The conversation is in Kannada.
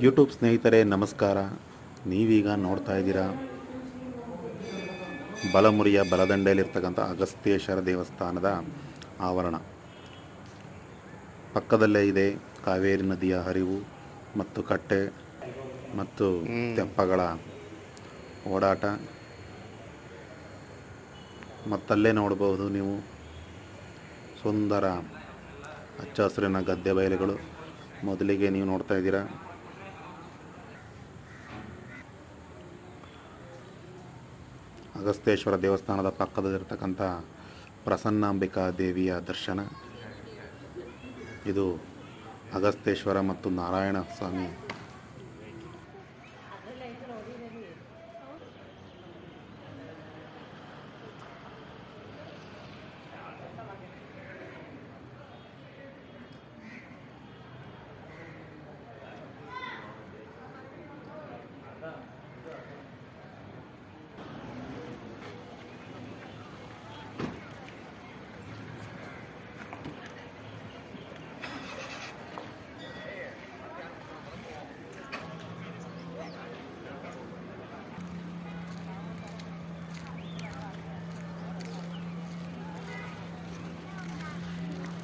ಯೂಟ್ಯೂಬ್ ಸ್ನೇಹಿತರೆ ನಮಸ್ಕಾರ. ನೀವೀಗ ನೋಡ್ತಾ ಇದ್ದೀರಾ ಬಲಮುರಿಯ ಬಲದಂಡೆಯಲ್ಲಿರ್ತಕ್ಕಂಥ ಅಗಸ್ತ್ಯೇಶ್ವರ ದೇವಸ್ಥಾನದ ಆವರಣ. ಪಕ್ಕದಲ್ಲೇ ಇದೆ ಕಾವೇರಿ ನದಿಯ ಹರಿವು ಮತ್ತು ಕಟ್ಟೆ ಮತ್ತು ತೆಪ್ಪಗಳ ಓಡಾಟ. ಮತ್ತಲ್ಲೇ ನೋಡಬಹುದು ನೀವು ಸುಂದರ ಹಚ್ಚ ಹಸಿರಿನ ಗದ್ದೆ ಬಯಲುಗಳು. ಮೊದಲಿಗೆ ನೀವು ನೋಡ್ತಾ ಇದ್ದೀರಾ ಅಗಸ್ತ್ಯೇಶ್ವರ ದೇವಸ್ಥಾನದ ಪಕ್ಕದಲ್ಲಿರ್ತಕ್ಕಂಥ ಪ್ರಸನ್ನಾಂಬಿಕಾ ದೇವಿಯ ದರ್ಶನ. ಇದು ಅಗಸ್ತ್ಯೇಶ್ವರ ಮತ್ತು ನಾರಾಯಣ ಸ್ವಾಮಿ